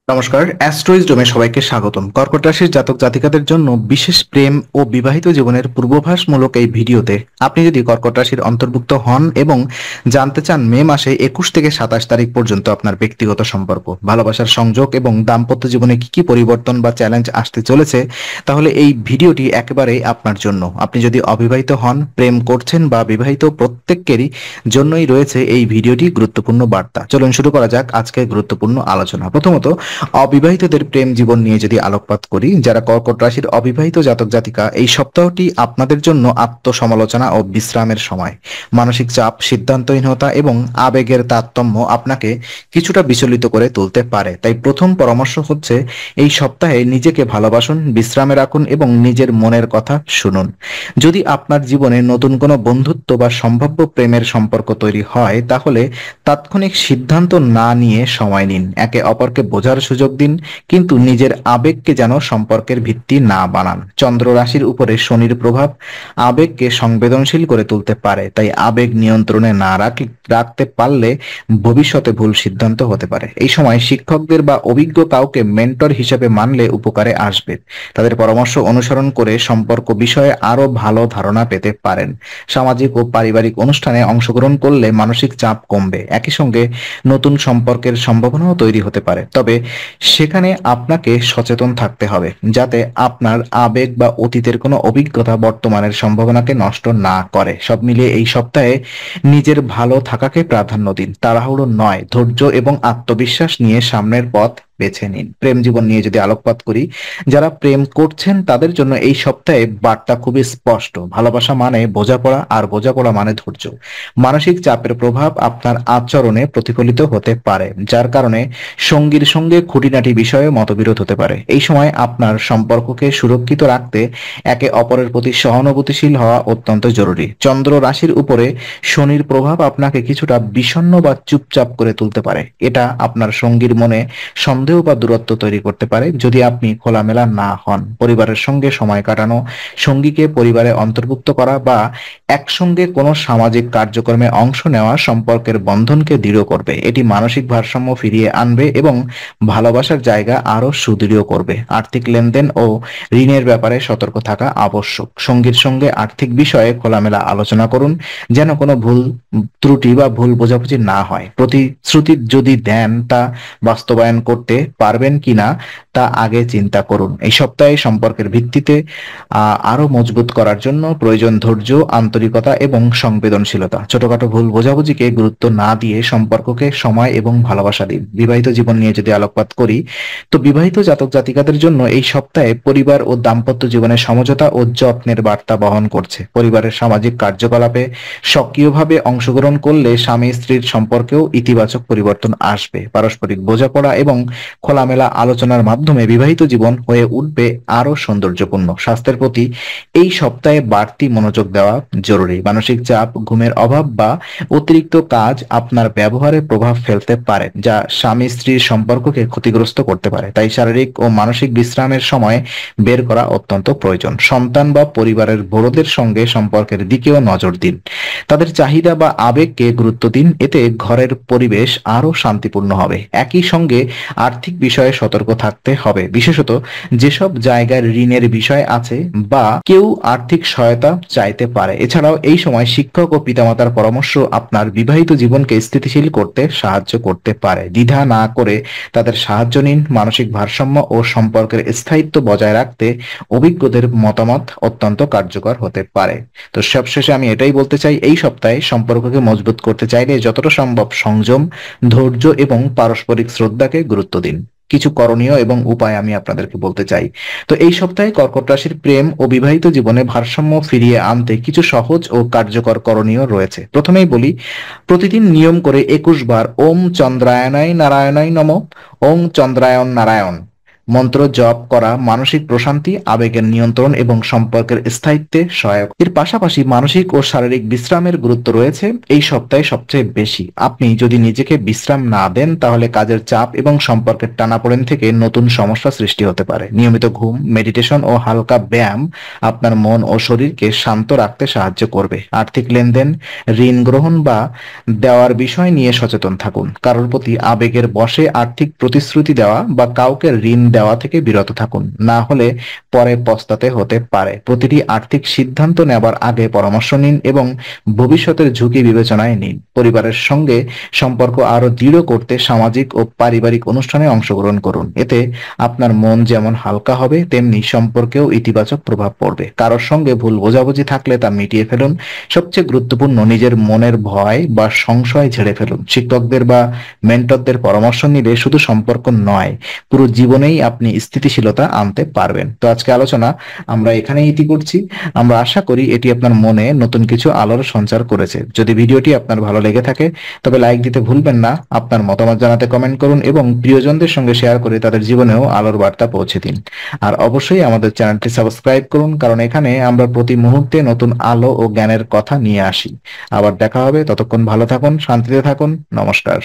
নমস্কার, অ্যাস্ট্রোইজডমে সবাইকে স্বাগতম। কর্কট রাশির জাতক জাতিকাদের জন্য বিশেষ প্রেম ও বিবাহিত জীবনের পূর্বাভাসমূলক এই ভিডিওতে আপনি যদি কর্কট রাশির অন্তর্ভুক্ত হন এবং জানতে চান মে মাসে 21 থেকে 27 তারিখ পর্যন্ত আপনার ব্যক্তিগত সম্পর্ক, ভালোবাসার সংযোগ এবং দাম্পত্য জীবনে কি কি পরিবর্তন বা চ্যালেঞ্জ আসতে চলেছে, তাহলে এই ভিডিওটি একেবারেই আপনার জন্য। আপনি যদি অবিবাহিত হন, প্রেম করছেন বা বিবাহিত, প্রত্যেকেরই জন্যই রয়েছে এই ভিডিওটি গুরুত্বপূর্ণ বার্তা। চলুন শুরু করা যাক আজকের গুরুত্বপূর্ণ আলোচনা। প্রথমত, অবিবাহিতদের প্রেম জীবন নিয়ে যদি আলোকপাত করি, যারা কর্কট রাশির অবিবাহিত জাতক জাতিকা, এই সপ্তাহটি আপনাদের জন্য আত্মসমালোচনা ও বিশ্রামের সময়। মানসিক চাপ, সিদ্ধান্তহীনতা এবং আবেগের তারতম্য আপনাকে কিছুটা বিচলিত করে তুলতে পারে। তাই প্রথম পরামর্শ হচ্ছে, এই সপ্তাহে নিজেকে ভালোবাসুন, বিশ্রামে রাখুন এবং নিজের মনের কথা শুনুন। যদি আপনার জীবনে নতুন কোনো বন্ধুত্ব বা সম্ভাব্য প্রেমের সম্পর্ক তৈরি হয়, তাহলে তাৎক্ষণিক সিদ্ধান্ত না নিয়ে সময় নিন। একে অপরকে বোঝার সুযোগ দিন, কিন্তু নিজের আবেগকে যেন সম্পর্কের ভিত্তি না বানান। চন্দ্র রাশির উপরে শনির প্রভাব আবেগকে সংবেদনশীল করে তুলতে পারে, তাই আবেগ নিয়ন্ত্রণে না রাখতে পারলে ভবিষ্যতে ভুল সিদ্ধান্ত হতে পারে। এই সময় শিক্ষকদের বা অভিজ্ঞ কাউকে মেন্টর হিসেবে মানলে উপকারে আসবে। তাদের পরামর্শ অনুসরণ করে সম্পর্ক বিষয়ে আরো ভালো ধারণা পেতে পারেন। সামাজিক ও পারিবারিক অনুষ্ঠানে অংশগ্রহণ করলে মানসিক চাপ কমবে। একই সঙ্গে নতুন সম্পর্কের সম্ভাবনাও তৈরি হতে পারে, তবে সেখানে আপনাকে সচেতন থাকতে হবে যাতে আপনার আবেগ বা অতীতের কোনো অভিজ্ঞতা বর্তমানের সম্ভাবনাকে নষ্ট না করে। সব মিলিয়ে এই সপ্তাহে নিজের ভালো থাকাকে প্রাধান্য দিন, তাড়াহুড়ো নয়। ধৈর্য এবং আত্মবিশ্বাস নিয়ে সামনের পথ বেছে নিন। প্রেম জীবন নিয়ে যদি আলোকপাত করি, যারা প্রেম করছেন তাদের জন্য এই সপ্তাহে বার্তা খুবই স্পষ্ট। ভালোবাসা মানে বোঝাপড়া, আর বোঝাপড়া মানে ধৈর্য। মানসিক চাপের প্রভাব আপনার আচরণে প্রতিফলিত হতে পারে, যার কারণে সঙ্গীর সঙ্গে খুঁটিনাটি বিষয়ে মতবিরোধ হতে পারে। এই সময় আপনার সম্পর্ককে সুরক্ষিত রাখতে একে অপরের প্রতি সহানুভূতিশীল হওয়া অত্যন্ত জরুরি। চন্দ্র রাশির উপরে শনির প্রভাব আপনাকে কিছুটা বিষণ্ণ বা চুপচাপ করে তুলতে পারে। এটা আপনার সঙ্গীর মনে সন্দেহ বা দূরত্ব তৈরি করতে পারে যদি আপনি খোলামেলা না হন। পরিবারের সঙ্গে সময় কাটানো, সঙ্গীকে পরিবারে অন্তর্ভুক্ত করা বা একসঙ্গে কোনো সামাজিক কার্যক্রমে অংশ নেওয়া সম্পর্কের বন্ধনকে দৃঢ় করবে। এটি মানসিক ভারসাম্য ফিরিয়ে আনবে এবং ভালোবাসার জায়গা আরো সুদৃঢ় করবে। আর্থিক লেনদেন ও ঋণের ব্যাপারে সতর্ক থাকা আবশ্যক। সঙ্গীর সঙ্গে আর্থিক বিষয়ে খোলামেলা আলোচনা করুন, যেন কোনো ভুল ত্রুটি বা ভুল বোঝাবুঝি না হয়। প্রতিশ্রুতি যদি দেন, তা বাস্তবায়ন করতে পারবেন কিনা তা আগে চিন্তা করুন। এই সপ্তাহে সম্পর্কের ভিত্তিতে আরো মজবুত করার জন্য প্রয়োজন ধৈর্য, আন্তরিকতা এবং সংবেদনশীলতা। ছোটখাটো ভুল বোঝাবুঝিকে গুরুত্ব না দিয়ে সম্পর্ককে সময় এবং ভালোবাসা দিন। বিবাহিত জীবন নিয়ে যদি আলোকপাত করি, তো বিবাহিত জাতক জাতিকাদের জন্য এই সপ্তাহে পরিবার ও দাম্পত্য জীবনে সমঝোতা ও যত্নের বার্তা বহন করছে। পরিবারের সামাজিক কার্যকলাপে সক্রিয়ভাবে অংশগ্রহণ করলে স্বামী স্ত্রীর সম্পর্কেও ইতিবাচক পরিবর্তন আসবে। পারস্পরিক বোঝাপড়া এবং খোলামেলা আলোচনার মাধ্যমে বিবাহিত জীবন হয়ে উঠবে আরো সৌন্দর্যপূর্ণ। স্বাস্থ্যের প্রতি এই সপ্তাহে বাড়তি মনোযোগ দেওয়া জরুরি। মানসিক চাপ, ঘুমের অভাব বা অতিরিক্ত কাজ আপনার ব্যবহারে প্রভাব ফেলতে পারে, যা স্বামী স্ত্রীর সম্পর্ককে ক্ষতিগ্রস্ত করতে পারে। তাই শারীরিক ও মানসিক বিশ্রামের সময় বের করা অত্যন্ত প্রয়োজন। সন্তান বা পরিবারের বড়দের সঙ্গে সম্পর্কের দিকেও নজর দিন। তাদের চাহিদা বা আবেগকে গুরুত্ব দিন, এতে ঘরের পরিবেশ আরো শান্তিপূর্ণ হবে। একই সঙ্গে আর্থিক বিষয়ে সতর্ক থাকতে হবে, বিশেষত যেসব জায়গায় ঋণের বিষয় আছে বা কেউ আর্থিক সহায়তা চাইতে পারে। এছাড়াও এই সময় শিক্ষক ও পিতামাতার পরামর্শ আপনার বিবাহিত জীবনকে স্থিতিশীল করতে সাহায্য করতে পারে। দ্বিধা না করে তাদের সাহায্য নিন। মানসিক ভারসাম্য ও সম্পর্কের স্থায়িত্ব বজায় রাখতে অভিজ্ঞদের মতামত অত্যন্ত কার্যকর হতে পারে। তো সবশেষে আমি এটাই বলতে চাই, এই সপ্তাহে সম্পর্ককে মজবুত করতে চাইলে যতটা সম্ভব সংযম, ধৈর্য এবং পারস্পরিক শ্রদ্ধাকে গুরুত্ব দিন। কিছু করণীয় এবং উপায় আমি আপনাদেরকে বলতে চাই। তো এই সপ্তাহে কর্কট রাশির প্রেম ও বিবাহিত জীবনে ভারসাম্য ফিরিয়ে আনতে কিছু সহজ ও কার্যকর করণীয় রয়েছে। প্রথমেই বলি, প্রতিদিন নিয়ম করে 21 বার ওম চন্দ্রায়নায় নারায়ণায় নমঃ, ওম চন্দ্রায়ণ নারায়ণ মন্ত্র জপ করা মানসিক প্রশান্তি, আবেগের নিয়ন্ত্রণ এবং সম্পর্কের স্থায়িত্বে সহায়ক। এর পাশাপাশি মানসিক ও শারীরিক বিশ্রামের গুরুত্ব রয়েছে এই সপ্তাহে সবচেয়ে বেশি। আপনি যদি নিজেকে বিশ্রাম না দেন তাহলে কাজের চাপ এবং সম্পর্কের টানাপোড়েন থেকে নতুন সমস্যা সৃষ্টি হতে পারে। নিয়মিত ঘুম, মেডিটেশন ও হালকা ব্যায়াম আপনার মন ও শরীরকে শান্ত রাখতে সাহায্য করবে। আর্থিক লেনদেন, ঋণ গ্রহণ বা দেওয়ার বিষয় নিয়ে সচেতন থাকুন। কারোর প্রতি আবেগের বশে আর্থিক প্রতিশ্রুতি দেওয়া বা কাউকে ঋণ দেওয়া থেকে বিরত থাকুন, না হলে পরে পস্তাতে হতে পারে। প্রতিটি আর্থিক সিদ্ধান্ত নেবার আগে পরামর্শ নিন এবং ভবিষ্যতের ঝুঁকি বিবেচনায় নিন। পরিবারের সঙ্গে সম্পর্ক আরো দৃঢ় করতে সামাজিক ও পারিবারিক অনুষ্ঠানে অংশগ্রহণ করুন। এতে আপনার মন যেমন হালকা হবে তেমনি সম্পর্কেও ইতিবাচক প্রভাব পড়বে। কারোর সঙ্গে ভুল বোঝাবুঝি থাকলে তা মিটিয়ে ফেলুন। সবচেয়ে গুরুত্বপূর্ণ, নিজের মনের ভয় বা সংশয় ঝেড়ে ফেলুন। শিক্ষকদের বা মেন্টরদের পরামর্শ নিলে শুধু সম্পর্ক নয়, পুরো জীবনেই আপনি স্থিতিশীলতা আনতে পারবেন। তো আজকে আলোচনা আমরা এখানেই ইতি করছি। আমরা আশা করি এটি আপনার মনে নতুন কিছু আলোর সঞ্চার করেছে। যদি ভিডিওটি আপনার ভালো লেগে থাকে তবে লাইক দিতে ভুলবেন না। আপনার মতামত জানাতে কমেন্ট করুন এবং প্রিয়জনদের সঙ্গে শেয়ার করে তাদের জীবনেও আলোর বার্তা পৌঁছে দিন। আর অবশ্যই আমাদের চ্যানেলটি সাবস্ক্রাইব করুন, কারণ এখানে আমরা প্রতি মুহূর্তে নতুন আলো ও জ্ঞানের কথা নিয়ে আসি। আবার দেখা হবে, ততক্ষণ ভালো থাকুন, শান্তিতে থাকুন। নমস্কার।